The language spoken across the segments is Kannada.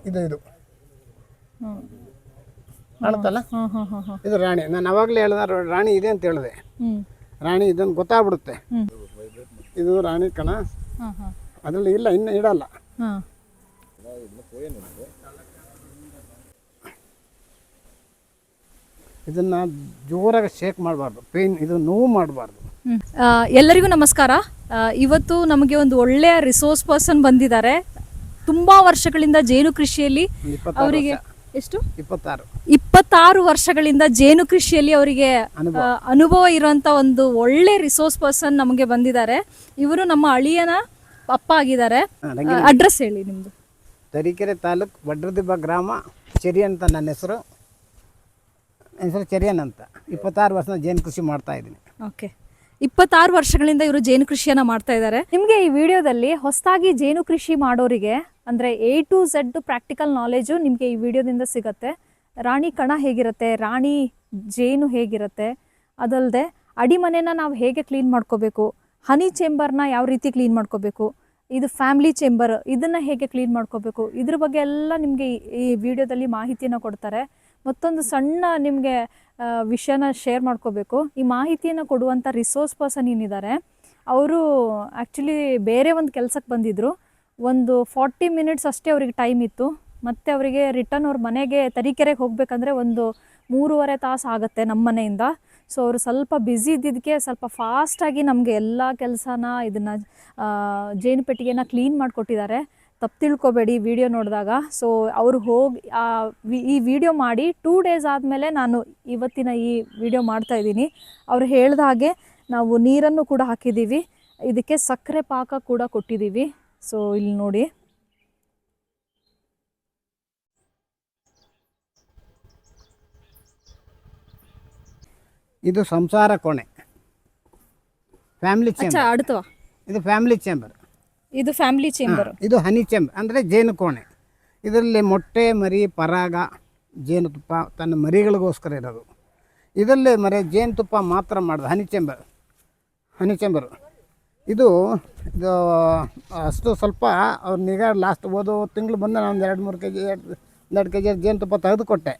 ಇದು ಇದು ಕಾಣುತ್ತಲ್ಲ, ಇದು ರಾಣಿ. ನಾನು ಅವಾಗಲೇ ಹೇಳ್ದ ರಾಣಿ ಇದೆ ಅಂತ ಹೇಳಿದೆ. ರಾಣಿ ಇದನ್ನು ಗೊತ್ತಾಗ್ಬಿಡುತ್ತೆ. ಇದು ರಾಣಿ ಕಣ, ಅದರಲ್ಲಿ ಇಲ್ಲ, ಇನ್ನು ಇಡಲ್ಲ. ಇದನ್ನ ಜೋರಾಗಿ ಶೇಕ್ ಮಾಡಬಾರ್ದು, ಪೇನ್ ಇದು ನೋವು ಮಾಡಬಾರ್ದು. ಎಲ್ಲರಿಗೂ ನಮಸ್ಕಾರ. ಇವತ್ತು ನಮಗೆ ಒಂದು ಒಳ್ಳೆಯ ರಿಸೋರ್ಸ್ ಪರ್ಸನ್ ಬಂದಿದ್ದಾರೆ. ತುಂಬಾ ವರ್ಷಗಳಿಂದ ಜೇನು ಕೃಷಿಯಲ್ಲಿ ಅವರಿಗೆ ಎಷ್ಟು 26 ವರ್ಷಗಳಿಂದ ಜೇನು ಕೃಷಿಯಲ್ಲಿ ಅವರಿಗೆ ಅನುಭವ ಇರುವಂತ ಒಂದು ಒಳ್ಳೆ ರಿಸೋರ್ಸ್ ಪರ್ಸನ್ ನಮಗೆ ಬಂದಿದ್ದಾರೆ. ಇವರು ನಮ್ಮ ಅಳಿಯನ ಅಪ್ಪ ಆಗಿದ್ದಾರೆ. ಅಡ್ರೆಸ್ ಹೇಳಿ ನಿಮ್ದು. ತರೀಕೆರೆ ತಾಲೂಕು ವಡ್ರದಿಬ್ಬ ಗ್ರಾಮ, ಚೆರಿ ಅಂತ ನನ್ನ ಹೆಸರು ಚೆರಿಯನ್ ಅಂತ. 26 ವರ್ಷ ಜೇನು ಕೃಷಿ ಮಾಡ್ತಾ ಇದ್ದೀನಿ. ಓಕೆ, 26 ವರ್ಷಗಳಿಂದ ಇವರು ಜೇನು ಕೃಷಿಯನ್ನ ಮಾಡ್ತಾ ಇದ್ದಾರೆ. ನಿಮಗೆ ಈ ವಿಡಿಯೋದಲ್ಲಿ ಹೊಸದಾಗಿ ಜೇನು ಕೃಷಿ ಮಾಡೋರಿಗೆ ಅಂದರೆ A to Z practical knowledge ನಿಮಗೆ ಈ ವಿಡಿಯೋದಿಂದ ಸಿಗುತ್ತೆ. ರಾಣಿ ಕಣ ಹೇಗಿರುತ್ತೆ, ರಾಣಿ ಜೇನು ಹೇಗಿರುತ್ತೆ, ಅದಲ್ಲದೆ ಅಡಿಮನೆನ ನಾವು ಹೇಗೆ ಕ್ಲೀನ್ ಮಾಡ್ಕೋಬೇಕು, ಹನಿ ಚೇಂಬರ್ನ ಯಾವ ರೀತಿ ಕ್ಲೀನ್ ಮಾಡ್ಕೋಬೇಕು, ಇದು ಫ್ಯಾಮಿಲಿ ಚೇಂಬರ್ ಇದನ್ನು ಹೇಗೆ ಕ್ಲೀನ್ ಮಾಡ್ಕೋಬೇಕು, ಇದ್ರ ಬಗ್ಗೆ ಎಲ್ಲ ನಿಮಗೆ ಈ ವಿಡಿಯೋದಲ್ಲಿ ಮಾಹಿತಿಯನ್ನು ಕೊಡ್ತಾರೆ. ಮತ್ತೊಂದು ಸಣ್ಣ ನಿಮಗೆ ವಿಷಯನ ಶೇರ್ ಮಾಡ್ಕೋಬೇಕು. ಈ ಮಾಹಿತಿಯನ್ನು ಕೊಡುವಂಥ ರಿಸೋರ್ಸ್ ಪರ್ಸನ್ ಏನಿದ್ದಾರೆ ಅವರು ಆ್ಯಕ್ಚುಲಿ ಬೇರೆ ಒಂದು ಕೆಲಸಕ್ಕೆ ಬಂದಿದ್ದರು. ಒಂದು 40 ಮಿನಿಟ್ಸ್ ಅಷ್ಟೇ ಅವ್ರಿಗೆ ಟೈಮ್ ಇತ್ತು. ಮತ್ತು ಅವರಿಗೆ ರಿಟರ್ನ್ ಅವ್ರ ಮನೆಗೆ ತರೀಕೆರೆಗೆ ಹೋಗಬೇಕಂದ್ರೆ ಒಂದು 3.5 ತಾಸು ಆಗುತ್ತೆ ನಮ್ಮ ಮನೆಯಿಂದ. ಸೊ ಅವರು ಸ್ವಲ್ಪ ಬ್ಯುಸಿ ಇದ್ದಿದ್ದಕ್ಕೆ ಸ್ವಲ್ಪ ಫಾಸ್ಟಾಗಿ ನಮಗೆ ಎಲ್ಲ ಕೆಲಸನ ಇದನ್ನು ಜೇನು ಪೆಟ್ಟಿಗೆನ ಕ್ಲೀನ್ ಮಾಡಿಕೊಟ್ಟಿದ್ದಾರೆ. ತಪ್ಪು ತಿಳ್ಕೊಬೇಡಿ ವಿಡಿಯೋ ನೋಡಿದಾಗ. ಸೊ ಅವರು ಹೋಗಿ ಈ ವಿಡಿಯೋ ಮಾಡಿ 2 ಡೇಸ್ ಆದಮೇಲೆ ನಾನು ಇವತ್ತಿನ ಈ ವಿಡಿಯೋ ಮಾಡ್ತಾಯಿದ್ದೀನಿ. ಅವರು ಹೇಳ್ದ ಹಾಗೆ ನಾವು ನೀರನ್ನು ಕೂಡ ಹಾಕಿದ್ದೀವಿ, ಇದಕ್ಕೆ ಸಕ್ಕರೆ ಪಾಕ ಕೂಡ ಕೊಟ್ಟಿದ್ದೀವಿ. ಸೊ ಇಲ್ಲಿ ನೋಡಿ, ಇದು ಸಂಸಾರ ಕೋಣೆ, ಫ್ಯಾಮಿಲಿ ಚೇಂಬರ್. ಅಡ್ತವಾ, ಇದು ಫ್ಯಾಮಿಲಿ ಚೇಂಬರ್. ಇದು ಫ್ಯಾಮಿಲಿ ಚೇಂಬರ್. ಇದು ಹನಿ ಚೇಂಬರ್ ಅಂದರೆ ಜೇನು ಕೋಣೆ. ಇದರಲ್ಲಿ ಮೊಟ್ಟೆ, ಮರಿ, ಪರಾಗ, ಜೇನುತುಪ್ಪ ತನ್ನ ಮರಿಗಳಿಗೋಸ್ಕರ ಇರೋದು. ಇದರಲ್ಲಿ ಜೇನುತುಪ್ಪ ಮಾತ್ರ ಮಾಡೋದು ಹನಿ ಚೇಂಬರು. ಇದು ಅಷ್ಟು ಸ್ವಲ್ಪ ಅವ್ರ ನಿಗಾ ಲಾಸ್ಟ್ ಓದೋ ತಿಂಗಳು ಬಂದು ನಾನು 2 ಕೆ ಜಿ ಜೇನುತುಪ್ಪ ತೆಗೆದುಕೊಟ್ಟೆ.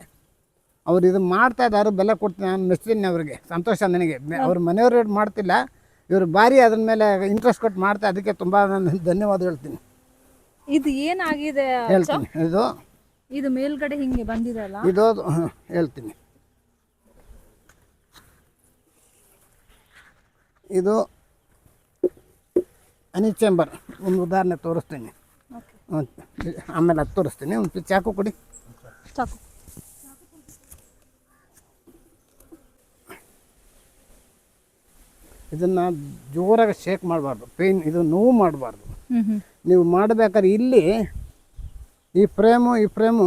ಅವ್ರು ಇದು ಮಾಡ್ತಾಯಿದ್ದಾರೆ, ಬೆಲೆ ಕೊಡ್ತೀನಿ, ನಾನು ಮೆಚ್ತೀನಿ ಅವ್ರಿಗೆ, ಸಂತೋಷ ನನಗೆ. ಅವ್ರ ಮನೆಯವರು ಮಾಡ್ತಿಲ್ಲ, ಇವರು ಭಾರಿ ಅದ್ರ ಮೇಲೆ ಇಂಟ್ರೆಸ್ಟ್ ಕೊಟ್ಟು ಮಾಡ್ತಾ, ಅದಕ್ಕೆ ತುಂಬ ನಾನು ಧನ್ಯವಾದ ಹೇಳ್ತೀನಿ. ಇದು ಏನಾಗಿದೆ ಹೇಳ್ತೀನಿ. ಇದು ಮೇಲ್ಗಡೆ ಹಿಂಗೆ ಬಂದಿದೆ ಅಲ್ಲ, ಇದು ಹೇಳ್ತೀನಿ. ಇದು ಹನಿ ಚೇಂಬರ್. ಒಂದು ಉದಾಹರಣೆ ತೋರಿಸ್ತೀನಿ, ಆಮೇಲೆ ಅದು ತೋರಿಸ್ತೀನಿ. ಒಂದು ಚಾಕು ಕೊಡಿ. ಚಾಕು. ಇದನ್ನು ಜೋರಾಗಿ ಶೇಕ್ ಮಾಡಬಾರ್ದು, ಪೇನ್ ಇದು ನೋವು ಮಾಡಬಾರ್ದು. ನೀವು ಮಾಡಬೇಕಾದ್ರೆ ಇಲ್ಲಿ ಈ ಫ್ರೇಮು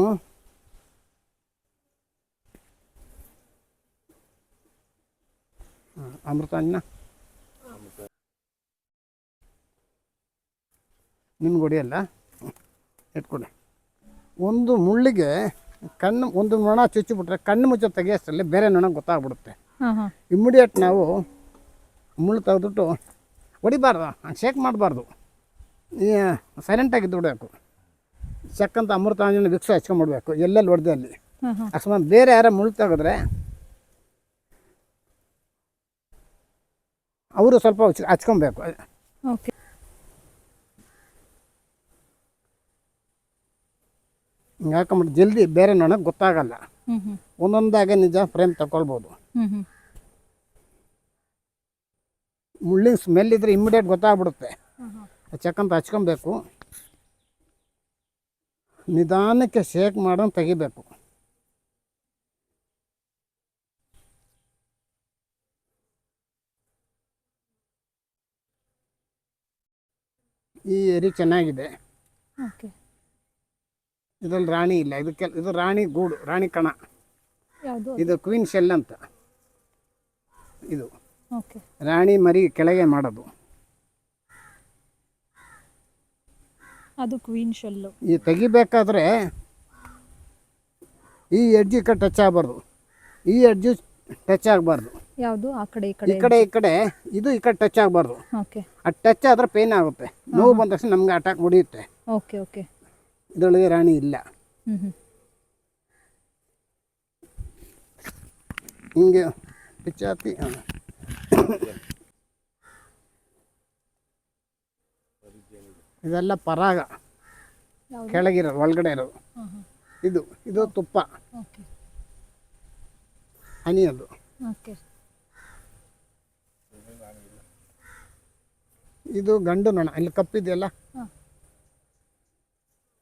ಅಮೃತಾಂಜನ ನಿಮ್ಗೆ ಹೊಡಿಯಲ್ಲ, ಇಟ್ಕೊಡಿ. ಒಂದು ಮುಳ್ಳಿಗೆ ಕಣ್ಣು ಒಂದು ನೊಣ ಚುಚ್ಚಿಬಿಟ್ರೆ ಕಣ್ಣು ಮುಚ್ಚೋ ತೆಗೆಯೋಷ್ಟರಲ್ಲಿ ಬೇರೆ ನೊಣ ಗೊತ್ತಾಗ್ಬಿಡುತ್ತೆ. ಇಮ್ಮಿಡಿಯೇಟ್ ನಾವು ಮುಳ್ಳು ತೆಗೆದ್ಬಿಟ್ಟು ಹೊಡಿಬಾರ್ದು, ಶೇಕ್ ಮಾಡಬಾರ್ದು, ಸೈಲೆಂಟಾಗಿದ್ದು ಬಿಡಬೇಕು. ಚಕ್ಕಂತ ಅಮೃತಾಂಜನ ವಿಕ್ಸ ಹಚ್ಕೊಂಡ್ಬಿಡ್ಬೇಕು ಎಲ್ಲೆಲ್ಲಿ ಹೊಡೆದೆ ಅಲ್ಲಿ. ಅಕಸ್ಮಾತ್ ಬೇರೆ ಯಾರ ಮುಳ್ಳು ತೆಗೆದ್ರೆ ಅವರು ಸ್ವಲ್ಪ ಹಚ್ಕೊಬೇಕು. ಹಾಕೊಂಬಿಟ್ಟು ಜಲ್ದಿ ಬೇರೆ ನನಗೆ ಗೊತ್ತಾಗಲ್ಲ. ಒಂದೊಂದಾಗೆ ನಿಜ ಫ್ರೇಮ್ ತಗೊಳ್ಬೋದು. ಮುಳ್ಳಿನ ಸ್ಮೆಲ್ ಇದ್ರೆ ಇಮ್ಮಿಡಿಯೇಟ್ ಗೊತ್ತಾಗ್ಬಿಡುತ್ತೆ. ಚಕ್ಕಂತ ಹಚ್ಕೊಬೇಕು, ನಿಧಾನಕ್ಕೆ ಶೇಕ್ ಮಾಡೋದು ತೆಗಿಬೇಕು. ಈ ಎರಿ ಚೆನ್ನಾಗಿದೆ. ಇದ್ರಲ್ಲಿ ರಾಣಿ ಇಲ್ಲ, ಇದು ರಾಣಿ ಗೂಡು, ರಾಣಿ ಕಣ. ಇದು ಕ್ವೀನ್ ಶೆಲ್ ಅಂತ. ಇದು ರಾಣಿ ಮರಿ ಕೆಳಗೆ ಮಾಡೋದು, ಅದು ಕ್ವೀನ್ ಶೆಲ್ಲು. ಈ ತೆಗಿಬೇಕಾದ್ರೆ ಈ ಎಡ್ಜ್ ಈ ಕಡೆ ಟಚ್ ಆಗಬಾರ್ದು, ಈ ಎಡ್ಜ್ ಟಚ್ ಆಗಬಾರ್ದು. ಯಾವುದು ಆ ಕಡೆ ಈ ಕಡೆ ಇದು ಈ ಕಡೆ ಟಚ್ ಆಗಬಾರ್ದು. ಅದು ಟಚ್ ಆದರೆ ಪೇನ್ ಆಗುತ್ತೆ, ನೋವು ಬಂದ ತಕ್ಷಣ ನಮ್ಗೆ ಅಟ್ಯಾಕ್ ಹೊಡೆಯುತ್ತೆ. ಇದರೊಳಗೆ ರಾಣಿ ಇಲ್ಲ. ಹಿಂಗೆ ಪಿಚಾತಿ ಇದೆಲ್ಲ ಪರಾಗ ಕೆಳಗಿರೋದು ಒಳಗಡೆ ಇರೋದು. ಇದು ತುಪ್ಪ ಹನಿ. ಅದು ಇದು ಗಂಡು ನೊಣ. ಇಲ್ಲಿ ಕಪ್ಪಿದೆಯಲ್ಲ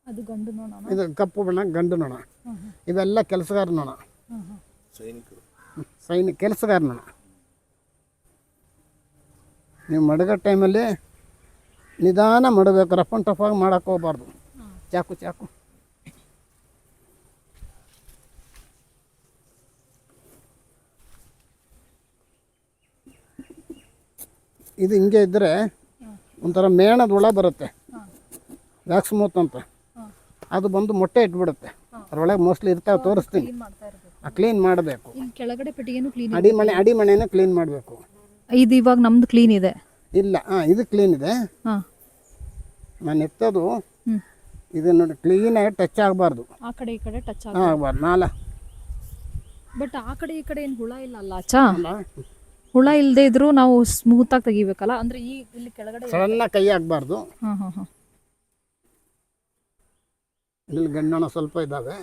ಅದು ಗಂಡು ನೊಣ. ಇದು ಕಪ್ಪು ಬಣ್ಣ ಗಂಡು ನೊಣ. ಇವೆಲ್ಲ ಕೆಲಸಗಾರ ನೊಣ, ಕೆಲಸಗಾರ ನೊಣ. ನೀವು ಮಡಗೋ ಟೈಮಲ್ಲಿ ನಿಧಾನ ಮಾಡಬೇಕು, ರಫ್ ಆ್ಯಂಡ್ ಟಫ್ ಆಗಿ ಮಾಡೋಕೆ ಹೋಗ್ಬಾರ್ದು. ಚಾಕು ಇದು ಹಿಂಗೆ ಇದ್ದರೆ ಒಂಥರ ಮೇಣದ ಹುಳ ಬರುತ್ತೆ, ವ್ಯಾಕ್ಸ್ ಮೂತ್ ಅಂತ. ಅದು ಬಂದು ಮೊಟ್ಟೆ ಇಟ್ಬಿಡುತ್ತೆ. ಅದರೊಳಗೆ ಮೋಸ್ಟ್ಲಿ ಇರ್ತಾವೆ, ತೋರಿಸ್ತೀನಿ. ಕ್ಲೀನ್ ಮಾಡಬೇಕು. ಕೆಳಗಡೆ ಪೆಟ್ಟಿಗೆನೂ ಕ್ಲೀನ್, ಅಡಿಮನೆನೂ ಕ್ಲೀನ್ ಮಾಡಬೇಕು. ಇದು ಇವಾಗ ನಮ್ದು ಕ್ಲೀನ್ ಇದೆ. ಇಲ್ಲ, ಇದು ಕ್ಲೀನ್ ಇದೆ. ನಾನು ಎತ್ತದು ಇದು ನೋಡಿ, ಕ್ಲೀನಾಗಿ ಟಚ್ ಆಗಬಾರ್ದು. ಆ ಕಡೆ ಈ ಕಡೆ ಟಚ್ ಆಗಬಾರ್ದು. ನಾಲ ಬಟ್ ಆ ಕಡೆ ಈ ಕಡೆ ಏನು ಹುಳ ಇಲ್ಲ ಅಲ್ಲ ಆಚಾ? ಹುಳ ಇಲ್ಲದೆ ಇದ್ರೂ ನಾವು ಸ್ಮೂತಾಗಿ ತೆಗಿಬೇಕಲ್ಲ, ಅಂದ್ರೆ ಈ ಇಲ್ಲಿ ಕೆಳಗಡೆ ಸಣ್ಣ ಕೈ ಆಗಬಾರ್ದು. ಇಲ್ಲಿ ಗಂಡು ನೊಣ ಸ್ವಲ್ಪ ಇದ್ದಾವೆ.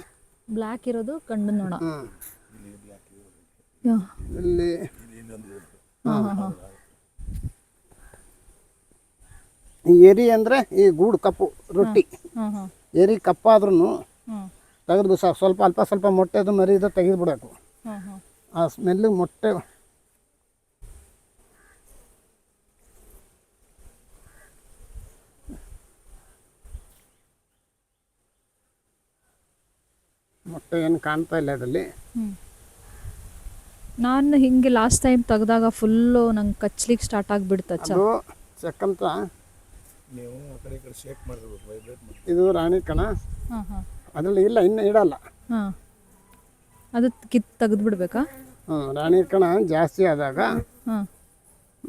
ಬ್ಲ್ಯಾಕ್ ಇರೋದು ಗಂಡು ನೊಣ. ಇಲ್ಲಿ ಎರಿ ಅಂದರೆ ಈ ಗೂಡು ಕಪ್ಪು ರೊಟ್ಟಿ. ಎರಿ ಕಪ್ಪಾದ್ರೂ ತೆಗೆದು ಸ್ವಲ್ಪ ಅಲ್ಪ ಸ್ವಲ್ಪ ಮೊಟ್ಟೆದು ಮರಿದು ತೆಗೆದು ಬಿಡಬೇಕು. ಆ ಸ್ಮೆಲ್ಲು ಮೊಟ್ಟೆ ಏನು ಕಾಣ್ತಾ ಇಲ್ಲ ಅದರಲ್ಲಿ. ನಾನು ಹಿಂಗೆ ಲಾಸ್ಟ್ ಟೈಮ್ ತೆಗೆದಾಗ ಫುಲ್ಲು ನಂಗೆ ಕಚ್ಲಿಕ್ಕೆ ಸ್ಟಾರ್ಟ್ ಆಗಿಬಿಡ್ತು. ಅದು ಸಕ್ಕಂತ ಇದು ರಾಣಿ ಕಣ. ಅದರಲ್ಲಿ ಇಲ್ಲ, ಇನ್ನು ಇಡಲ್ಲ. ಅದು ತೆಗೆದು ಬಿಡ್ಬೇಕಾ? ರಾಣಿ ಕಣ ಜಾಸ್ತಿ ಆದಾಗ,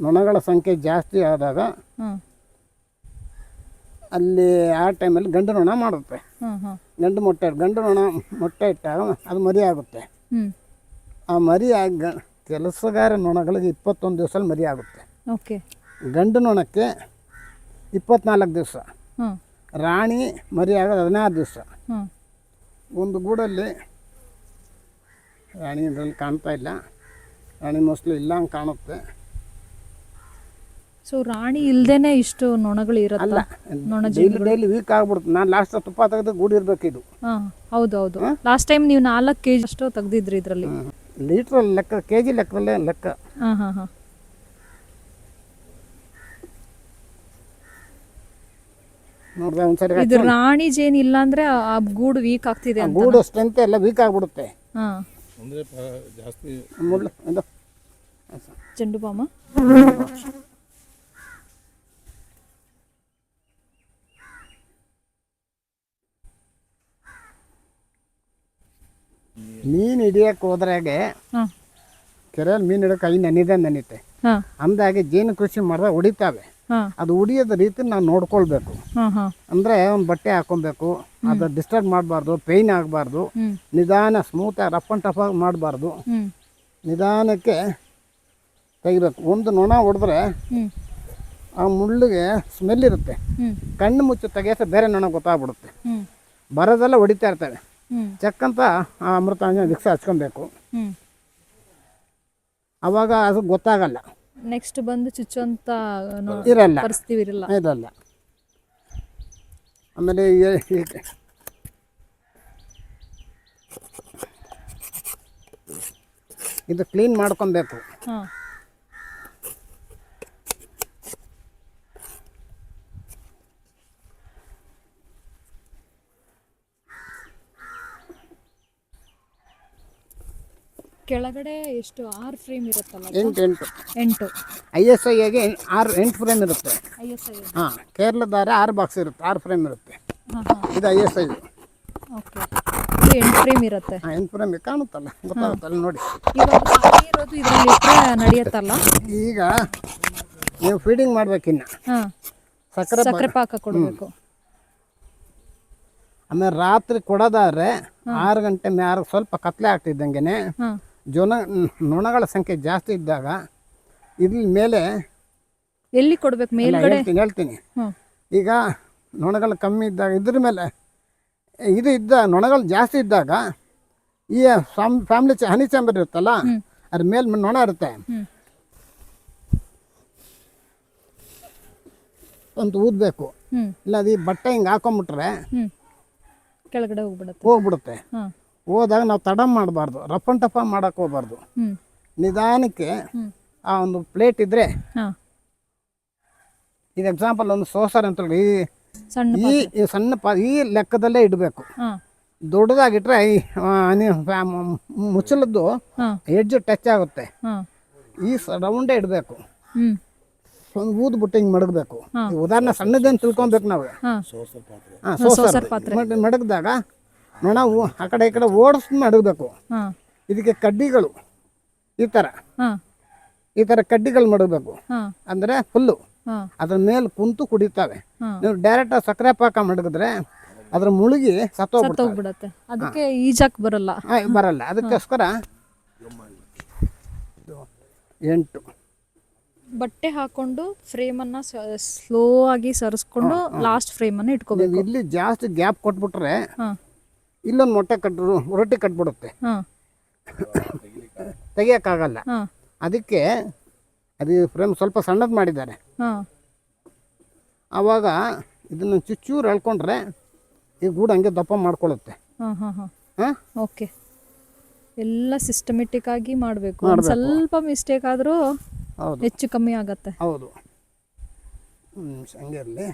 ನೊಣಗಳ ಸಂಖ್ಯೆ ಜಾಸ್ತಿ ಆದಾಗ ಅಲ್ಲಿ ಆ ಟೈಮಲ್ಲಿ ಗಂಡು ನೊಣ ಮಾಡುತ್ತೆ. ಗಂಡು ನೊಣ ಮೊಟ್ಟೆ ಇಟ್ಟಾಗ ಅದು ಮರಿ ಆಗುತ್ತೆ. ಆ ಮರಿ ಕೆಲಸಗಾರ ನೊಣಗಳಿಗೆ 21 ದಿವಸದಲ್ಲಿ ಮರಿ ಆಗುತ್ತೆ. ಗಂಡು ನೊಣಕ್ಕೆ 24 ದಿವಸ. ರಾಣಿ ಮರಿ ಆಗೋದು 16 ದಿವಸ. ಒಂದು ಗೂಡಲ್ಲಿ ರಾಣಿ ಇದರಲ್ಲಿ ಕಾಣ್ತಾ ಇಲ್ಲ. ರಾಣಿ ಮೋಸ್ಟ್ಲಿ ಇಲ್ಲ ಹಂಗೆ ಕಾಣುತ್ತೆ. ಸೊ ರಾಣಿ ಇಲ್ದೇನೆ ಇಷ್ಟು ನೊಣಗಳು ಇರಲ್ಲ. ಡೈಲಿ ವೀಕ್ ಆಗ್ಬಿಡುತ್ತೆ. ನಾನು ಲಾಸ್ಟ್ ತುಪ್ಪ ತೆಗೆದು ಗೂಡು ಇರ್ಬೇಕು ಇದು. ಹೌದು. ಲಾಸ್ಟ್ ಟೈಮ್ ನೀವು 4 kg ಅಷ್ಟು ತೆಗ್ದಿದ್ರಿ ಇದರಲ್ಲಿ. ಲೀಟ್ರಲ್ಲಿ ಲೆಕ್ಕ, ಕೆಜಿ ಲೆಕ್ಕದಲ್ಲೇ ಲೆಕ್ಕ. ನೋಡ್ದೆ ಒಂದ್ಸರಿ. ಇದು ರಾಣಿ ಜೇನ್ ಇಲ್ಲ ಅಂದ್ರೆ ಆ ಗೂಡು ವೀಕ್ ಆಗ್ತಿದೆ ಅಂತ. ಗೂಡು ಸ್ಟ್ರೆಂತ್ ಎಲ್ಲ ವೀಕ್ ಆಗ್ಬಿಡುತ್ತೆ. ಚೆಂಡು ಬಾಮ. ಮೀನು ಹಿಡಿಯಕ್ಕೆ ಹೋದ್ರಾಗೆ ಕೆರೆಯಲ್ಲಿ ಮೀನು ಹಿಡಿಯೋಕೆ ಕೈ ನೆನಿತೆ. ಅಂದಾಗೆ ಜೇನು ಕೃಷಿ ಮಾಡಿದಾಗ ಹೊಡಿತಾವೆ. ಅದು ಉಡಿಯೋದ ರೀತಿ ನಾವು ನೋಡ್ಕೊಳ್ಬೇಕು. ಅಂದ್ರೆ ಒಂದು ಬಟ್ಟೆ ಹಾಕೊಬೇಕು, ಅದು ಡಿಸ್ಟರ್ಬ್ ಮಾಡಬಾರ್ದು, ಪೇಯ್ನ್ ಆಗಬಾರ್ದು. ನಿಧಾನ ಸ್ಮೂತಾಗಿ ರಫ್ ಆ್ಯಂಡ್ ಟಫ್ ಆಗಿ ಮಾಡಬಾರ್ದು. ನಿಧಾನಕ್ಕೆ ತೆಗಿಬೇಕು. ಒಂದು ನೊಣ ಹೊಡೆದ್ರೆ ಆ ಮುಳ್ಳಿಗೆ ಸ್ಮೆಲ್ ಇರುತ್ತೆ. ಕಣ್ಣು ಮುಚ್ಚಿ ತೆಗೆಯೋಕೆ ಬೇರೆ ನೊಣ ಗೊತ್ತಾಗ್ಬಿಡುತ್ತೆ. ಬರೋದೆಲ್ಲ ಹೊಡಿತಾ ಇರ್ತವೆ. ಚಕ್ಕಂತ ಆ ಅಮೃತಾಂಜನ ವಿಕ್ಸ ಹಚ್ಕೊಬೇಕು. ಅವಾಗ ಅದು ಗೊತ್ತಾಗಲ್ಲ. ನೆಕ್ಸ್ಟ್ ಬಂದು ಚುಚ್ಚುವಂತ ಇರಲ್ಲ, ಪರಿಸ್ಥಿತಿ ಇರಲ್ಲ. ಆಮೇಲೆ ಇದು ಕ್ಲೀನ್ ಮಾಡ್ಕೊಬೇಕು. ಕೆಳಗಡೆ ಎಷ್ಟು 6 ಫ್ರೇಮ್ ಇರುತ್ತಲ್ಲ? 8 ISIಗೆ 8 ಫ್ರೇಮ್ ಇರುತ್ತೆ. ಕೇರಳದಾರೆ 6 ಬಾಕ್ಸ್ ಇರುತ್ತೆ, 6 ಫ್ರೇಮ್ ಇರುತ್ತೆ. ಇದು ISI. ಓಕೆ, 8 ಫ್ರೇಮ್ ಇರುತ್ತೆ. 8 ಫ್ರೇಮ್ ಕಾಣುತ್ತಲ್ಲ, ಗೊತ್ತಾಗುತ್ತಲ್ಲ ನೋಡಿ. ಇರೋದು ಇದರಲ್ಲಿ ನಡೆಯುತ್ತಲ್ಲ. ಈಗ ನೀವು ಫೀಡಿಂಗ್ ಮಾಡ್ಬೇಕಿನ್ನ ಸಕ್ಕರೆ ಪಾಕ ಕೊಡಬೇಕು. ಆಮೇಲೆ ರಾತ್ರಿ ಕೊಡೋದಾದ್ರೆ 6 ಗಂಟೆ ಮೇಲೆ ಸ್ವಲ್ಪ ಕತ್ಲೆ ಆಗ್ತಿದ್ದಂಗೆ ಹಾಂ ನೊಣಗಳ ಸಂಖ್ಯೆ ಜಾಸ್ತಿ ಇದ್ದಾಗ ಇಲ್ಲಿ ಮೇಲೆ ಎಲ್ಲಿ ಕೊಡ್ಬೇಕು ಮೇಲ್ಗಡೆ? ಹೇಳ್ತೀನಿ ಹ್ಮ್. ಈಗ ನೊಣಗಳು ಕಮ್ಮಿ ಇದ್ದಾಗ ಇದ್ರ ಮೇಲೆ ಇದು ನೊಣಗಳು ಜಾಸ್ತಿ ಇದ್ದಾಗ ಈ ಫ್ಯಾಮಿಲಿ ಹನಿ ಚಾಂಬರ್ ಇರುತ್ತಲ್ಲ ಅದ್ರ ಮೇಲೆ ನೊಣ ಇರುತ್ತೆ, ಅಂತ ಊದಬೇಕು. ಇಲ್ಲ ಅದು ಈ ಬಟ್ಟೆ ಹಿಂಗೆ ಹಾಕೊಂಬಿಟ್ರೆ ಕೆಳಗಡೆ ಹೋಗ್ಬಿಡುತ್ತೆ. ಹೋದಾಗ ನಾವು ತಡ ಮಾಡಬಾರ್ದು, ರಫ್ ಅಂಡ್ ಟಫ್ ಮಾಡಕ್ಕೆ ಹೋಗ್ಬಾರ್ದು. ನಿಧಾನಕ್ಕೆ ಆ ಒಂದು ಪ್ಲೇಟ್ ಇದ್ರೆ, ಈಗ ಎಕ್ಸಾಂಪಲ್ ಒಂದು ಸೋಸರ್ ಅಂತ ಹೇಳಿ ಈ ಸಣ್ಣ ಈ ಲೆಕ್ಕದಲ್ಲೇ ಇಡಬೇಕು. ದೊಡ್ಡದಾಗಿಟ್ರೆ ಮುಚ್ಚಲದ್ದು ಎಡ್ಜ್ ಟಚ್ ಆಗುತ್ತೆ. ಈ ರೌಂಡೇ ಇಡಬೇಕು. ಒಂದು ಊದ್ಬಿಟ್ಟು ಹಿಂಗೆ ಮಡಗಬೇಕು. ಉದಾಹರಣೆ ಸಣ್ಣದೇನು ತಿಳ್ಕೊಬೇಕು ನಾವು. ಸೋಸರ್ ಮಡಗಿದಾಗ ನೊಣ ಆ ಕಡೆ ಈ ಕಡೆ ಓಡಿಸ್ ಮಡಗಬೇಕು. ಇದಕ್ಕೆ ಕಡ್ಡಿಗಳು ಈ ಥರ ಕಡ್ಡಿಗಳು ಮಡಗಬೇಕು. ಅಂದರೆ ಫುಲ್ಲು ಅದ್ರ ಮೇಲೆ ಕುಂತು ಕುಡಿತಾವೆ. ನೀವು ಡೈರೆಕ್ಟ್ ಸಕ್ಕರೆ ಪಾಕ ಮಡಗಿದ್ರೆ ಅದ್ರ ಮುಳುಗಿ ಸತ್ತೋಗ್ಬಿಡತ್ತೆ. ಅದಕ್ಕೆ ಈಜಾಕ್ ಬರಲ್ಲ. ಅದಕ್ಕೋಸ್ಕರ 8 ಬಟ್ಟೆ ಹಾಕೊಂಡು ಫ್ರೇಮನ್ನು ಸ್ಲೋ ಆಗಿ ಸರಿಸ್ಕೊಂಡು ಲಾಸ್ಟ್ ಫ್ರೇಮನ್ನು ಇಟ್ಕೋಬೇಕು. ಇಲ್ಲಿ ಜಾಸ್ತಿ ಗ್ಯಾಪ್ ಕೊಟ್ಬಿಟ್ರೆ ಇಲ್ಲೊಂದು ಮೊಟ್ಟೆ ರೊಟ್ಟಿ ಕಟ್ಬಿಡುತ್ತೆ, ತೆಗಿಯೋಕ್ಕಾಗಲ್ಲ. ಅದಕ್ಕೆ ಅದು ಫ್ರೇಮ್ ಸ್ವಲ್ಪ ಸಣ್ಣದು ಮಾಡಿದ್ದಾರೆ. ಆವಾಗ ಇದನ್ನು ಚೂರು ಎಳ್ಕೊಂಡ್ರೆ ಈ ಗೂಡು ಹಂಗೆ ದಪ್ಪ ಮಾಡ್ಕೊಳ್ಳುತ್ತೆ. ಓಕೆ, ಎಲ್ಲ ಸಿಸ್ಟಮೆಟಿಕ್ ಆಗಿ ಮಾಡಬೇಕು. ಸ್ವಲ್ಪ ಮಿಸ್ಟೇಕ್ ಆದರೂ ಹೆಚ್ಚು ಕಮ್ಮಿ ಆಗತ್ತೆ. ಹೌದು, ಹಂಗೆ ಇರಲಿ.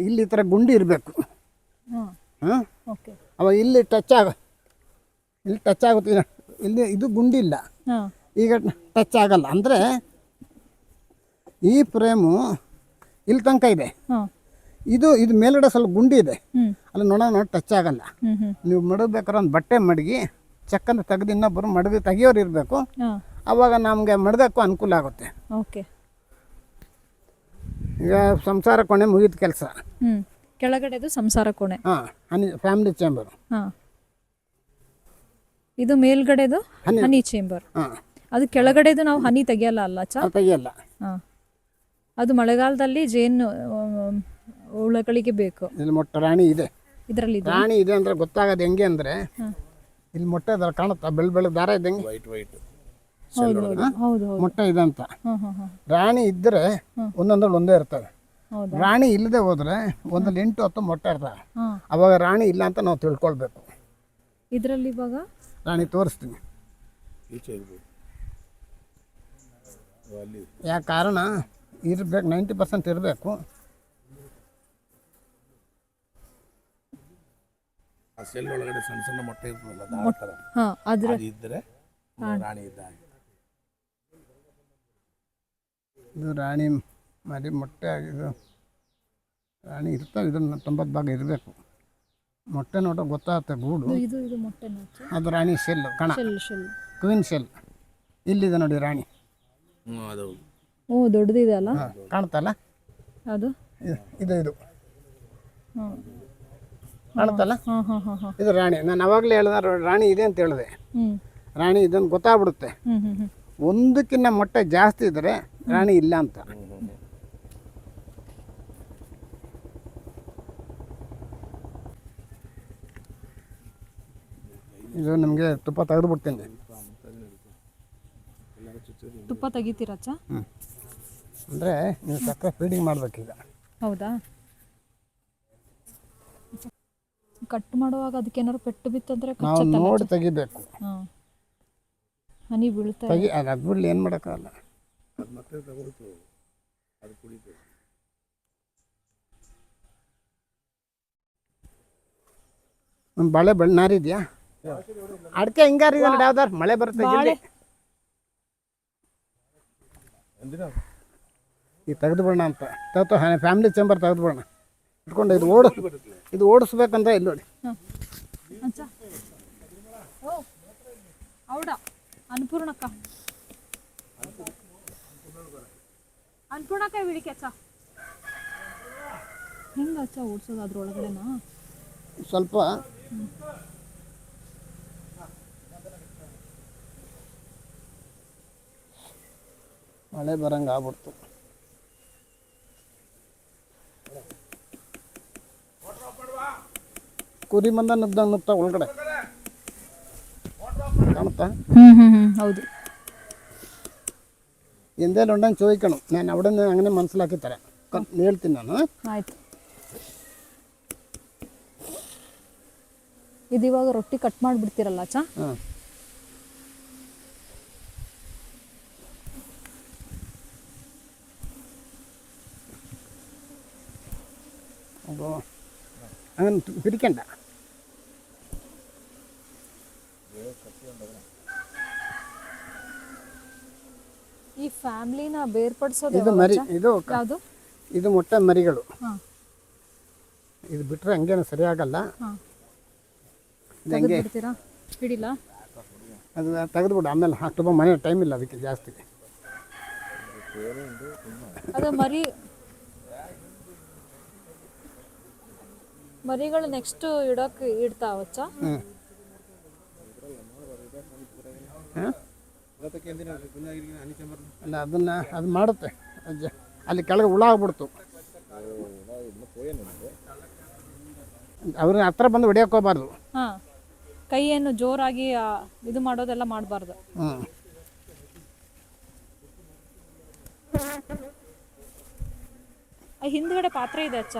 ಇಲ್ಲಿ ಈ ಥರ ಗುಂಡಿ ಇರಬೇಕು. ಅವಾಗ ಇಲ್ಲಿ ಟಚ್ ಆಗುತ್ತೆ. ಇಲ್ಲಿ ಇದು ಗುಂಡಿ ಇಲ್ಲ, ಈಗ ಟಚ್ ಆಗಲ್ಲ. ಅಂದರೆ ಈ ಫ್ರೇಮು ಇಲ್ಲಿ ತನಕ ಇದೆ, ಇದು ಮೇಲ್ಗಡೆ ಸ್ವಲ್ಪ ಗುಂಡಿ ಇದೆ, ಅಲ್ಲಿ ನೋಡೋಣ ಟಚ್ ಆಗಲ್ಲ. ನೀವು ಮಡಗ್ಬೇಕಾದ್ರೆ ಒಂದು ಬಟ್ಟೆ ಮಡಗಿ ಚಕ್ಕಂತ ತೆಗೆದು ಇನ್ನೊಬ್ಬರು ಮಡಗಿ ತೆಗಿಯೋರು ಇರಬೇಕು. ಅವಾಗ ನಮಗೆ ಮಡಗಕ್ಕೂ ಅನುಕೂಲ ಆಗುತ್ತೆ. ಈಗ ಸಂಸಾರ ಕೋಣೆ ಮುಗಿದ ಕೆಲಸ. ಕೆಳಗಡೆದು ಸಂಸಾರ ಕೋಣೆ, ಫ್ಯಾಮಿಲಿ ಚೇಂಬರ್. ಇದು ಮೇಲ್ಗಡೆದು ಹನಿ ಚೇಂಬರ್. ಅದು ಕೆಳಗಡೆದು ನಾವು ಹನಿ ತೆಗಿಯಲ್ಲ ಅಲ್ಲ? ತೆಗಿಯಲ್ಲ. ಅದು ಮಳೆಗಾಲದಲ್ಲಿ ಜೇನು ಹುಳಗಳಿಗೆ ಬೇಕು. ಇಲ್ಲಿ ಮೊಟ್ಟೆ ರಾಣಿ ಇದೆ. ಇದರಲ್ಲಿ ರಾಣಿ ಇದೆ ಅಂದ್ರೆ ಗೊತ್ತಾಗೋದು ಹೆಂಗೆ ಅಂದ್ರೆ ಇಲ್ಲಿ ಮೊಟ್ಟೆ ಕಾಣುತ್ತಾ ಬೆಳ್ಳ ದಾರ ಇದ್ದಂಗೆ ಮೊಟ್ಟೆ ಇದೆ ಅಂತ. ರಾಣಿ ಇದ್ದರೆ ಒಂದೊಂದ್ರಲ್ಲಿ ಒಂದೇ ಇರ್ತವೆ. ರಾಣಿ ಇಲ್ಲದೆ ಹೋದ್ರೆ ಒಂದಲ್ಲಿ 8-10 ಮೊಟ್ಟೆ ಇರ್ತವೆ. ಅವಾಗ ರಾಣಿ ಇಲ್ಲ ಅಂತ ನಾವು ತಿಳ್ಕೊಳ್ಬೇಕು. ಇದರಲ್ಲಿ ಇವಾಗ ರಾಣಿ ತೋರಿಸ್ತೀನಿ. ಯಾಕೆ ಕಾರಣ ಇರಬೇಕು, 90% ಇರಬೇಕು. ಸೆಲ್ ಒಳಗಡೆ ಸಣ್ಣ ಸಣ್ಣ ಮೊಟ್ಟೆ ಇರ್ತದಲ್ಲ, ಇದ್ದರೆ ರಾಣಿ ಇದ್ದಾಗ ಇದು ರಾಣಿ ಮರಿ ಮೊಟ್ಟೆ ಆಗಿದ್ದು ರಾಣಿ ಇರ್ತವೆ. ಇದನ್ನು 90 ಭಾಗ ಇರಬೇಕು. ಮೊಟ್ಟೆ ನೋಡ ಗೊತ್ತಾಗುತ್ತೆ ಗೂಡು. ಅದು ರಾಣಿ ಶೆಲ್ ಕಣ, ಕ್ವೀನ್ ಶೆಲ್. ಇಲ್ಲಿದೆ ನೋಡಿ ರಾಣಿ. ದೊಡ್ಡದಿದೆ ಅಲ್ಲ, ಕಾಣ್ತಲ್ಲ? ಅದು ಇದು ಕಾಣ್ತಲ್ಲ? ಇದು ರಾಣಿ. ನಾನು ಅವಾಗಲೇ ಹೇಳ್ದೆ ರಾಣಿ ಇದೆ ಅಂತ ಹೇಳಿದೆ. ರಾಣಿ ಇದನ್ನು ಗೊತ್ತಾಗ್ಬಿಡುತ್ತೆ. ಒಂದಕ್ಕಿಂತ ಮೊಟ್ಟೆ ಜಾಸ್ತಿ ಇದ್ದರೆ ರಾಣಿ ಇಲ್ಲ ಅಂತ. ಇದು ನಮಗೆ ತುಪ್ಪ ತೆಗೆದು ಬಿಡ್ತೀನಿ. ತುಪ್ಪ ತೆಗಿತೀರಚ್ಚ? ಅಂದರೆ ನೀವು ಸಕ್ಕರೆ ಫೀಡಿಂಗ್ ಮಾಡಬೇಕೀಗ. ಹೌದಾ? ಕಟ್ ಮಾಡುವಾಗ ಅದಕ್ಕೆ ಏನಾದ್ರು ಪೆಟ್ಟು ಬಿತ್ತಂದ್ರೆ ನಾವು ನೋಡಿ ತೆಗಿಬೇಕು. ಹನಿ ಬೀಳ್ತಾ ಅದು ಬಿಡಲಿ, ಏನು ಮಾಡೋಕ್ಕಾಗಲ್ಲ. ಒಂದು ಬಾಳೆ ನಾರಿದೆಯಾ? ಅಡಿಕೆ ಹಿಂಗಾರಿದೆ ನೋಡಿ, ಯಾವ್ದಾರು ಮಳೆ ಬರುತ್ತೆ ಈಗ ತೆಗೆದು ಬಿಡೋಣ ಅಂತ ಫ್ಯಾಮಿಲಿ ಚೇಂಬರ್ ತೆಗೆದು ಬಿಡೋಣ ಇಟ್ಕೊಂಡು. ಇದು ಓಡಿಸ್ಬೇಕಂತ ಇಲ್ಲಿ ನೋಡಿ. ಹೌದಾ? ಅನ್ನಪೂರ್ಣಕ್ಕ ಅನ್ಪೂರ್ಣಕಾಯಿ ಬಿಡಿಕೆ ಅಚ್ಚ ಹೆಂಗೆ ಅಚ್ಚ ಓಡಿಸೋದು ಅದ್ರೊಳಗಡೆನಾ ಸ್ವಲ್ಪ ಮಳೆ ಬರಂಗೆ ಆಗ್ಬಿಡ್ತು. ಕುರಿ ಮಂದ ನುಗ್ದಂಗೆ ನುಗ್ತಾ ಒಳಗಡೆ ಕಾಣುತ್ತಾ? ಹೌದು. ಎಂದೇಲಿ ಉಂಡಂಗೆ ಚೋಯ್ಕಣು ನಾನು ಅವಡನ್ನ ಹಂಗನೆ ಮನ್ಸಲ್ಲಿ ಹಾಕಿರ್ತಾರೆ ಹೇಳ್ತೀನಿ ನಾನು. ಆಯ್ತು. ಇದು ಇವಾಗ ರೊಟ್ಟಿ ಕಟ್ ಮಾಡಿಬಿಡ್ತೀರಲ್ಲ ಅಚ್ಚ? ಹಾಂ, ಅದು ಹಂಗೆ ಪಿರಿಕಂಡ ಈ ಫ್ಯಾಮಿಲಿನ ಬೇರ್ಪಡಿಸೋದು ಇದು ಮರಿ, ಇದು ಯಾವುದು? ಇದು ಮೊಟ್ಟೆ ಮರಿಗಳು. ಹಾಂ, ಇದು ಬಿಟ್ಟರೆ ಹಂಗೇನು ಸರಿಯಾಗಲ್ಲ. ಹಾಂ. ಇದು ಹಂಗೆ ಬಿಡ್ತೀರಾ? ಹಿಡಿಲ್ಲ? ಅದು ತೆಗೆದುಬಿಡು, ಆಮೇಲೆ ಅಷ್ಟು ಮನೆ ಟೈಮ್ ಇಲ್ಲ ಅದಕ್ಕೆ ಜಾಸ್ತಿ. ಅದು ಮರಿಗಳು ನೆಕ್ಸ್ಟ್ ಇಡೋಕೆ ಇಡ್ತಾವಚ್ಚ? ಹ್ಞೂ, ಹಾಂ. ಅಲ್ಲ ಅದನ್ನು ಅದು ಮಾಡುತ್ತೆ. ಅಲ್ಲಿ ಕೆಳಗೆ ಹುಳ ಆಗ್ಬಿಡ್ತು. ಅವ್ರನ್ನ ಹತ್ರ ಬಂದು ಹೊಡಿಯೋಕೆ ಹೋಗ್ಬಾರ್ದು. ಹಾಂ, ಕೈಯನ್ನು ಜೋರಾಗಿ ಇದು ಮಾಡೋದೆಲ್ಲ ಮಾಡಬಾರ್ದು. ಹ್ಞೂ, ಹಿಂದ್ಗಡೆ ಪಾತ್ರೆ ಇದೆ ಅಚ್ಚ.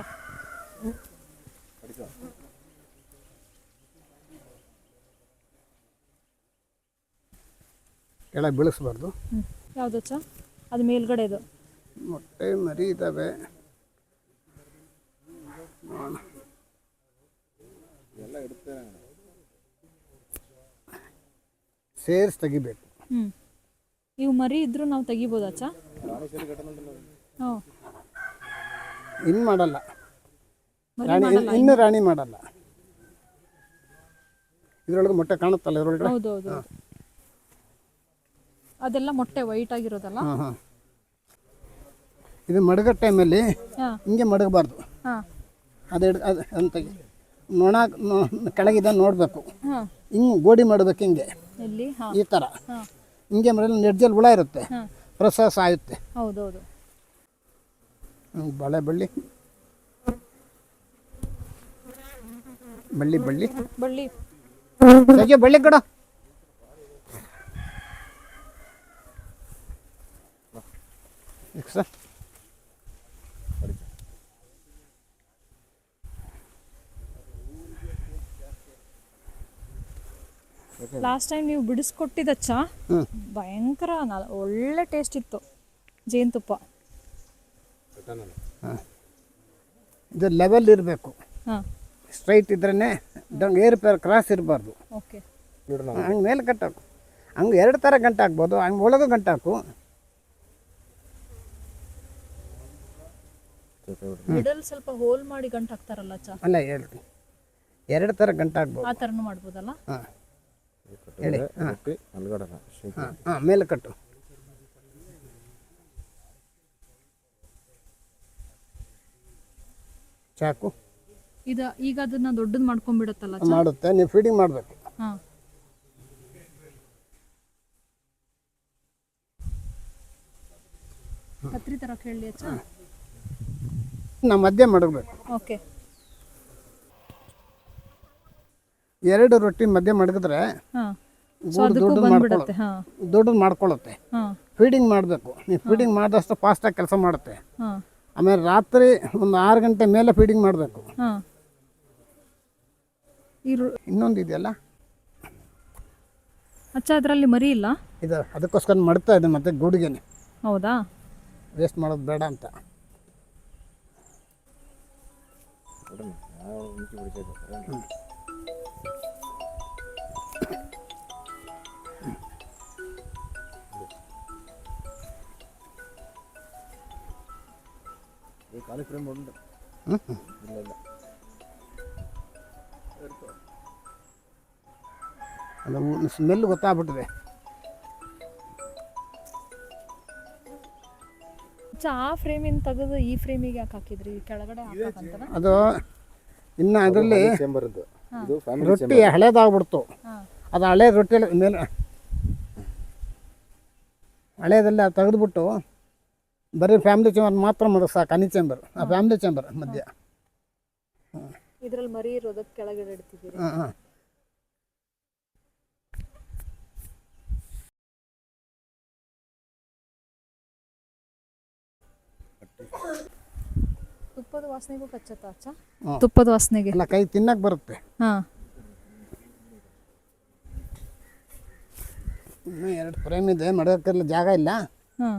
ಕೆಳಗೆ ಬೀಳಿಸ್ಬಾರ್ದು. ಯಾವುದಚ್ಚ? ಅದು ಮೇಲ್ಗಡೆ ಇದು ಮೊಟ್ಟೆ ಮರಿ ಇದ್ದಾವೆ. ಸೇರಿಸಿ ತೆಗಿಬೇಕು. ಇವು ಮರಿ ಇದ್ರೂ ನಾವು ತೆಗಿಬೋದಚ್ಚ? ಹ್ಞೂ. ಇನ್ನು ಮಾಡಲ್ಲ ರಾಣಿ, ಇನ್ನು ರಾಣಿ ಮಾಡಲ್ಲ. ಇದರೊಳಗೆ ಮೊಟ್ಟೆ ಕಾಣುತ್ತಲ್ಲ ಇದರೊಳಗಡೆ. ಹೌದೌದು. ಅದೆಲ್ಲ ಮೊಟ್ಟೆ ವೈಟ್ ಆಗಿರೋದಲ್ಲ? ಹಾಂ, ಹಾಂ. ಇದು ಮಡಗೋ ಟೈಮಲ್ಲಿ ಹಿಂಗೆ ಮಡಗಬಾರ್ದು. ಹಾಂ, ಅದು ಅಂತ ನೊಣ ಕೆಳಗಿದ ನೋಡಬೇಕು. ಹಾಂ. ಹಿಂಗೆ ಗೋಡಿ ಮಾಡಬೇಕು ಹಿಂಗೆ, ಎಲ್ಲಿ? ಹಾಂ, ಈ ಥರ ಹಾಂ. ಹಿಂಗೆ ಮಾಡಿದ್ರೆ ನೆಡ್ಜಲ್ಲಿ ಹುಳ ಇರುತ್ತೆ, ಪ್ರೊಸೆಸ್ ಆಗುತ್ತೆ. ಹೌದೌದು. ಬಳೆ ಬಳ್ಳಿ ಬಳ್ಳಿ ಬಳ್ಳಿ ಬಳ್ಳಿ ತೆಗೆ ಬಳ್ಳಿ ಕಡ. ಸರ್ ಲಾಸ್ಟ್ ಟೈಮ್ ನೀವು ಬಿಡಿಸ್ಕೊಟ್ಟಿದ್ದಚ್ಚ, ಭಯಂಕರ ಒಳ್ಳೆ ಟೇಸ್ಟ್ ಇತ್ತು ಜೇನುತುಪ್ಪ. ಇದು ಲೆವೆಲ್ ಇರಬೇಕು. ಹಾಂ, ಸ್ಟ್ರೈಟ್ ಇದ್ರೇ ಏರ್ ಪೇರ್ ಕ್ರಾಸ್ ಇರಬಾರ್ದು. ಓಕೆ. ಹಂಗೆ ಮೇಲೆ ಗಂಟಾಕು, ಹಂಗೆ 2 ಥರ ಗಂಟೆ ಹಾಕ್ಬೋದು, ಹಂಗೆ ಒಳಗೂ ಗಂಟಾಕು. ಮಿಡಲ್ ಸ್ವಲ್ಪ ಹೋಲ್ ಮಾಡಿ ಗಂಟು ಹಾಕ್ತಾರಲ್ಲ ಅಚ್ಚ? ಅಲ್ಲ ಹೇಳ್ತೀನಿ, 2 ಥರ ಗಂಟೆ ಹಾಕ್ಬೋದು. ಆ ಥರನೂ ಮಾಡ್ಬೋದಲ್ಲ? ಹಾಂ ಹೇಳಿ. ಹಾಂ, ಹಾಂ, ಮೇಲೆ ಕಟ್ಟು. ಚಾಕು ಈಗ ಅದನ್ನ ದೊಡ್ಡದು ಮಾಡ್ಕೊಂಡ್ಬಿಡತ್ತಲ್ಲ ಅಚ್ಚ? ಮಾಡುತ್ತೆ. ನೀವು ಫೀಡಿಂಗ್ ಮಾಡಬೇಕು. ಹಾಂ, ಕತ್ರಿ ಥರ ಕೇಳಿ ಅಚ್ಚ? ನಾವು ಮಧ್ಯೆ ಮಡಗಬೇಕು. ಓಕೆ. 2 ರೊಟ್ಟಿ ಮಧ್ಯೆ ಮಡಗಿದ್ರೆ ಹಾಂ, ದೊಡ್ಡದು ಮಾಡ್ಕೊಳ್ಳುತ್ತೆ. ಫೀಡಿಂಗ್ ಮಾಡಬೇಕು. ನೀವು ಫೀಡಿಂಗ್ ಮಾಡಿದಷ್ಟು ಫಾಸ್ಟಾಗಿ ಕೆಲಸ ಮಾಡುತ್ತೆ. ಆಮೇಲೆ ರಾತ್ರಿ ಒಂದು 6 ಗಂಟೆ ಮೇಲೆ ಫೀಡಿಂಗ್ ಮಾಡಬೇಕು. ಇನ್ನೊಂದು ಇದೆಯಲ್ಲ ಅಚ್ಚ, ಅದರಲ್ಲಿ ಮರಿ ಇಲ್ಲ ಇದು, ಅದಕ್ಕೋಸ್ಕರ ಮಾಡ್ತಾ ಇದೆ ಮತ್ತೆ ಗೂಡಿಗೆನೆ. ಹೌದಾ? ವೇಸ್ಟ್ ಮಾಡೋದು ಬೇಡ ಅಂತ. ಅದು ಸ್ಮೆಲ್ ಗೊತ್ತಾಗ್ಬಿಟ್ಟಿದೆ. ಅಚ್ಚ ಆ ಫ್ರೇಮಿನ ತೆಗೆದು ಈ ಫ್ರೇಮಿಗೆ ಯಾಕೆ ಹಾಕಿದ್ರಿ ಕೆಳಗಡೆ ಹಾಕಂತ? ಅದು ಇನ್ನು ಅದರಲ್ಲಿ ಚೇಂಬರ್ದು ಇದು ಫ್ಯಾಮಿಲಿ ರೊಟ್ಟಿ ಹಳೇದಾಗ್ಬಿಡ್ತು. ಅದು ಹಳೆ ರೊಟ್ಟಿಯಲ್ಲಿ ಮೇಲೆ ಹಳೇದಲ್ಲಿ ಅದು ತೆಗೆದುಬಿಟ್ಟು ಬರೀ ಫ್ಯಾಮಿಲಿ ಚೇಂಬರ್ ಮಾತ್ರ ಮಾಡೋದು ಸಾಕು. ಹನಿ ಚೇಂಬರ್, ಆ ಫ್ಯಾಮಿಲಿ ಚೇಂಬರ್ ಮಧ್ಯ. ಇದ್ರಲ್ಲಿ ಮರಿ ಇರೋದಕ್ಕೆ ಕೆಳಗಡೆ ಇಡ್ತಿದ್ದೀರಿ. ಹಾಂ ಹಾಂ. ತುಪ್ಪದ ವಾಸನೆಗೂ ಕಚ್ಚತ್ತ ಅಚ್ಚ? ಹ್ಮ್. ತುಪ್ಪದ ವಾಸನೆಗೆ ಎಲ್ಲ ಕೈ ತಿನ್ನಕ್ಕೆ ಬರುತ್ತೆ. ಹಾಂ. ಇನ್ನೂ 2 ಫ್ರೇಮ್ ಇದೆ, ಮಾಡೋಕ್ಕೆಲ್ಲ ಜಾಗ ಇಲ್ಲ. ಹಾಂ.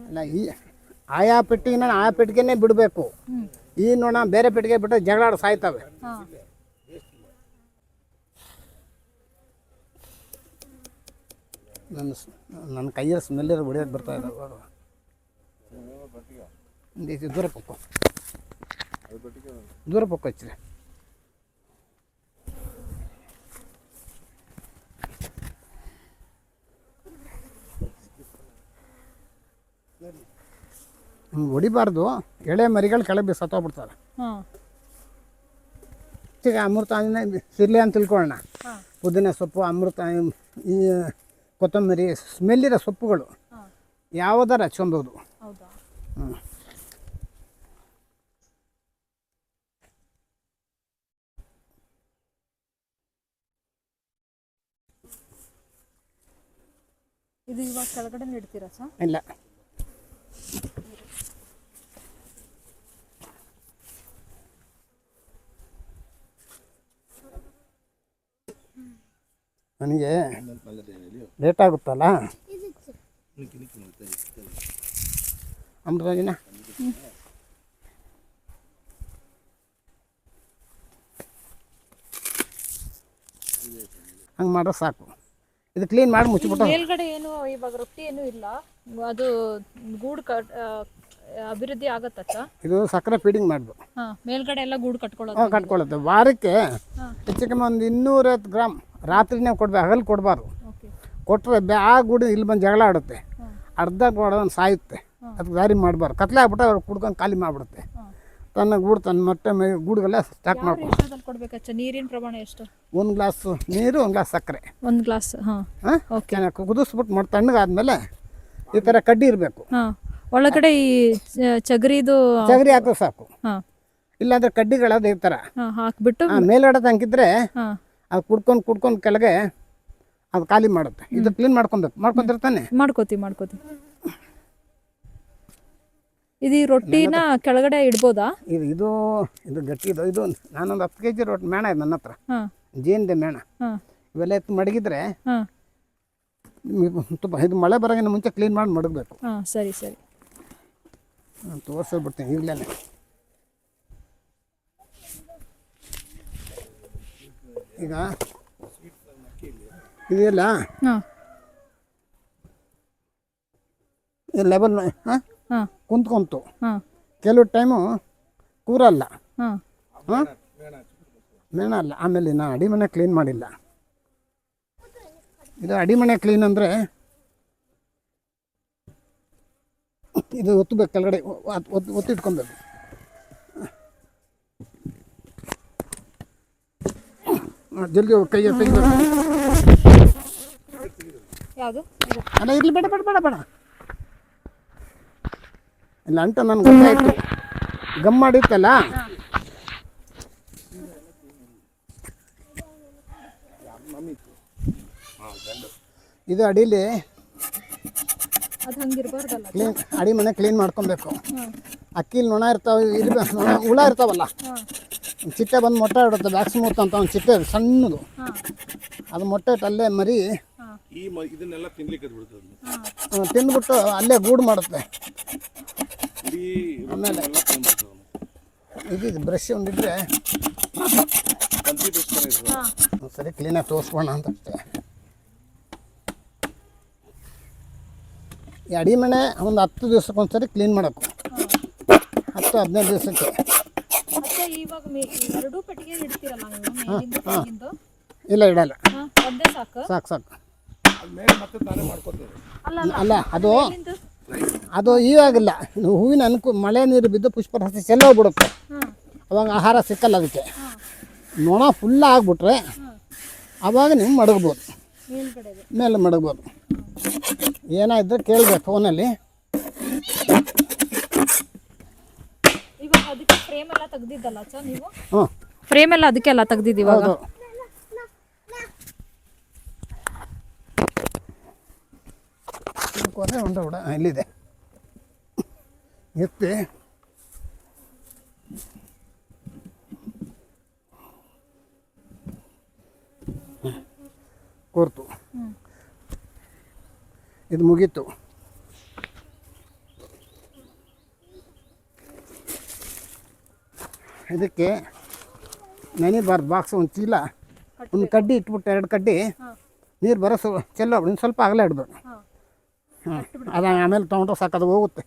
ಇಲ್ಲ ಈ ಆಯಾ ಪೆಟ್ಟಿಗೆನ ಆಯಾ ಪೆಟ್ಟಿಗೆನೇ ಬಿಡಬೇಕು. ಈ ನೋಡ ಬೇರೆ ಪೆಟ್ಟಿಗೆ ಬಿಟ್ಟರೆ ಜಗಳ ಸಾಯ್ತವೆ. ಹಾಂ. ನನ್ನ ಕೈಯಲ್ಲಿ ಸ್ಮೆಲ್ಲರ್ ಹೊಡಿಯೋದು ಬರ್ತಾ ಇದ್ದಾವೆ. ದೂರ ಪೊಕ್ಕೋ, ದೂರ ಪೊಕ್ಕೋ ಹಚ್ಚಿರಿ. ಹೊಡಿಬಾರ್ದು, ಎಳೆ ಮರಿಗಳು ಕೆಳಗೆ ಸತ್ತೋಗ್ಬಿಡ್ತಾರೆ. ಹಾಂ. ಈಗ ಅಮೃತ ಸಿರ್ಲಿ ಅಂತ ತಿಳ್ಕೊಳ್ಳೋಣ. ಹಾಂ. ಪುದೀನ ಸೊಪ್ಪು, ಅಮೃತ, ಈ ಕೊತ್ತಂಬರಿ, ಸ್ಮೆಲ್ಲಿರೋ ಸೊಪ್ಪುಗಳು ಹಾಂ. ಯಾವುದಾರ ಹಚ್ಕೊಬೋದು. ಹೌದಾ? ಹ್ಞೂ. ಇದು ಇವಾಗ ಕೆಳಗಡೆ ಇಡ್ತೀರಾ ಸರ್? ಇಲ್ಲ, ನನಗೆ ಲೇಟ್ ಆಗುತ್ತಲ್ಲ ಅಮೃತಜಿನ. ಹಂಗೆ ಮಾಡ್ರೆ ಸಾಕು. ಇದು ಕ್ಲೀನ್ ಮಾಡಿ ಮುಚ್ಚಿಬಿಟ್ಟು ಮೇಲ್ಗಡೆ ಏನು ಇವಾಗ ರೊಟ್ಟಿ ಏನು ಇಲ್ಲ, ಅದು ಗೂಡು ಅಭಿವೃದ್ಧಿ ಆಗತ್ತ? ಇದು ಸಕ್ಕರೆ ಫೀಡಿಂಗ್ ಮಾಡಬೇಕು. ಹಾಂ. ಮೇಲ್ಗಡೆ ಎಲ್ಲ ಗೂಡು ಕಟ್ಕೊಳ್ಳೋದು? ಕಟ್ಕೊಳ್ಳುತ್ತೆ. ವಾರಕ್ಕೆ ಹೆಚ್ಚು ಕಮ್ಮಿ ಒಂದು 250 ಗ್ರಾಮ್ ರಾತ್ರಿನೇ ಕೊಡ್ಬೇಕು, ಹಗಲು ಕೊಡಬಾರ್ದು. ಓಕೆ. ಕೊಟ್ಟರೆ ಆ ಗೂಡು ಇಲ್ಲಿ ಬಂದು ಜಗಳ ಆಡುತ್ತೆ, ಅರ್ಧ ಕೊಡೋದನ್ನು ಸಾಯುತ್ತೆ. ಅದಕ್ಕೆ ದಾರಿ ಮಾಡಬಾರ್ದು. ಕತ್ಲೆ ಆಗ್ಬಿಟ್ಟು ಅವ್ರು ಕುಡ್ಕೊಂಡು ಖಾಲಿ ಮಾಡಿಬಿಡುತ್ತೆ. ತನ್ನ ಗೂಡು ತನ್ನ ಮೊಟ್ಟೆ ಗೂಡುಗೆಲ್ಲ ಸ್ಟಾಕ್ ಮಾಡ್ಕೊಂಡು. ರೇಷದಲ್ಲಿ ಕೊಡ್ಬೇಕಚ್ಚ? ನೀರಿನ ಪ್ರಮಾಣ ಎಷ್ಟು? 1 ಗ್ಲಾಸ್ ನೀರು, 1 ಗ್ಲಾಸ್ ಸಕ್ಕರೆ. 1 ಗ್ಲಾಸ್. ಹಾಂ. ಚೆನ್ನಾಗಿ ಕುದಿಸ್ಬಿಟ್ಟು ಮಾಡಿ ತಣ್ಣಗಾದ್ಮೇಲೆ ಈ ಥರ ಕಡ್ಡಿ ಇರಬೇಕು. ಹಾಂ. ಒಳಗಡೆ ಈ ಚಗರಿದು ಚಗರಿ ಹಾಕೋ ಸಾಕು. ಹಾಂ. ಇಲ್ಲಾಂದ್ರೆ ಕಡ್ಡಿಗಳದು ಈ ಥರ ಹಾಕ್ಬಿಟ್ಟು ಮೇಲ್ಗಡೆ ತಂಕಿದ್ರೆ ಹಾಂ ಅದು ಕುಡ್ಕೊಂಡು ಕೆಳಗೆ ಅದು ಖಾಲಿ ಮಾಡುತ್ತೆ. ಇದು ಕ್ಲೀನ್ ಮಾಡ್ಕೊಂತಿರ್ತಾನೆ. ಮಾಡ್ಕೋತಿ. ಇದು ಈ ರೊಟ್ಟಿನ ಕೆಳಗಡೆ ಇಡ್ಬೋದಾ? ಇದು ಗಟ್ಟಿ. ಇದು ನಾನೊಂದು 10 kg ರೊಟ್ಟಿ ಮೇಣ ಇದೆ ನನ್ನ ಹತ್ರ. ಹಾಂ. ಜೇನಿದೆ ಮೇಣ. ಹಾಂ. ಇವೆಲ್ಲ ಎತ್ತು ಮಡಗಿದ್ರೆ ಹಾಂ. ತುಪ್ಪ ಇದು ಮಳೆ ಬರೋಗಿನ ಮುಂಚೆ ಕ್ಲೀನ್ ಮಾಡಿ ಮಡಗಬೇಕು. ಹಾಂ. ಸರಿ. ತೋರಿಸ್ಬಿಡ್ತೀನಿ ಈಗಲೇ. ಈಗ ಇದೆಲ್ಲ ಹಾಂ. ಲೆವೆಲ್ ಹಾಂ. ಕುಂತ್ಕೊಂತು. ಹಾಂ. ಕೆಲವು ಟೈಮು ಕೂರಲ್ಲ. ಹಾಂ. ಹಾಂ, ಮೇಣ ಅಲ್ಲ. ಆಮೇಲೆ ನಾನು ಅಡಿಮನೆ ಕ್ಲೀನ್ ಮಾಡಿಲ್ಲ. ಇದು ಅಡಿಮನೆ ಕ್ಲೀನ್ ಅಂದರೆ ಇದು ಒತ್ತಬೇಕು, ಕೆಳಗಡೆ ಒತ್ತಿಟ್ಕೊಬೇಕು. ಜಲ್ದಿ ಕೈ ತೆಗಿಬೇಕು. ಯಾವುದು? ಅಲ್ಲ ಇರಲಿ, ಬೇಡ ಇಲ್ಲ ಅಂತ ನನಗೆ ಗೊತ್ತಾಯ್ತು. ಗಮ್ ಮಾಡಿತ್ತಲ್ಲ, ಇದು ಅಡಿಲಿ ಅದು ಹಂಗಿರ್ಬಾರ್ದಲ್ಲ? ಕ್ಲೀನ್ ಅಡಿ ಮನೆ ಕ್ಲೀನ್ ಮಾಡ್ಕೊಬೇಕು. ಅಕ್ಕಿಲಿ ನೊಣ ಇರ್ತಾವೆ, ಹುಳ ಇರ್ತಾವಲ್ಲ, ಚಿಟ್ಟೆ ಬಂದು ಮೊಟ್ಟೆ ಇಡುತ್ತೆ. ವ್ಯಾಕ್ಸಿನ್ ಅಂತ ಒಂದು ಚಿಟ್ಟೆ ಸಣ್ಣದು, ಅದು ಮೊಟ್ಟೆ ಇಟ್ಟು ಅಲ್ಲೇ ಮರಿ ಇದನ್ನೆಲ್ಲ ತಿನ್ಲಿಕ್ಕೆ ಬಿಡ್ತದೆ. ತಿಂದ್ಬಿಟ್ಟು ಅಲ್ಲೇ ಗೂಡು ಮಾಡುತ್ತೆ. ಆಮೇಲೆ ಇದು ಬ್ರಷ್ ಒಂದಿದ್ರೆ ಸರಿ ಕ್ಲೀನಾಗಿ ತೋರಿಸ್ಬೋಣ ಅಂತ ಅಷ್ಟೇ. ಈ ಅಡಿಮಣೆ ಒಂದು 10 ದಿವಸಕ್ಕೊಂದ್ಸರಿ ಕ್ಲೀನ್ ಮಾಡಬೇಕು. 10-15 ದಿವಸಕ್ಕೆ. ಇವಾಗ ಎರಡೂ ಪೆಟ್ಟಿಗೆ ಇಡ್ತೀರಲ್ಲ ನೀವು ಮೇಲಿಂದ ಕೆಳಗಿಂದು? ಇಲ್ಲ ಇಡಲ್ಲ, ಒಂದೇ ಸಾಕು? ಸಾಕು ಸಾಕು. ಮೇಲೆ ಮತ್ತೆ ತಾನೇ ಮಾಡ್ಕೊತೀವಿ. ಅಲ್ಲ ಅದು ಇವಾಗಿಲ್ಲ, ಹೂವಿನ ಮಳೆ ನೀರು ಬಿದ್ದು ಪುಷ್ಪರಸ ಚೆಲ್ಲೋಗ್ಬಿಡುತ್ತೆ, ಅವಾಗ ಆಹಾರ ಸಿಕ್ಕಲ್ಲ ಅದಕ್ಕೆ. ನೊಣ ಫುಲ್ ಆಗಿಬಿಟ್ರೆ ಅವಾಗ ನೀವು ಮಡಗ್ಬೋದು, ಮೇಲೆ ಮಡಗ್ಬೋದು. ಏನಾಯಿತು ಕೇಳಬೇಕು ಫೋನಲ್ಲಿ. ಇವಾಗ ಅದಕ್ಕೆ ಫ್ರೇಮ್ ಎಲ್ಲ ತೆಗ್ದಿದ್ದಲ್ಲ ಅಚ್ಚ ನೀವು? ಹ್ಞೂ, ಫ್ರೇಮ್ ಎಲ್ಲ ಅದಕ್ಕೆಲ್ಲ ತೆಗ್ದಿದ್ದು ಇವಾಗ? ಹೌದು. ಕೊನೆ ಉಂಡ ಬಿಡ ಇಲ್ಲಿದೆ ಎತ್ತಿ ಕೋರ್ತು. ಇದು ಮುಗೀತು. ಇದಕ್ಕೆ ನೆನಿಬಾರ್ದು ಬಾಕ್ಸ್, ಒಂದು ಚೀಲ, ಒಂದು ಕಡ್ಡಿ ಇಟ್ಬಿಟ್ಟು 2 ಕಡ್ಡಿ ನೀರು ಬರೋಸು ಚೆಲ್ಲೋ ಇನ್ನು ಸ್ವಲ್ಪ ಆಗಲೇ ಇಡಬೇಕು. ಹಾಂ, ಅದು ಆಮೇಲೆ ತೊಗೊಂಡ್ರೆ ಸಾಕು, ಅದು ಹೋಗುತ್ತೆ.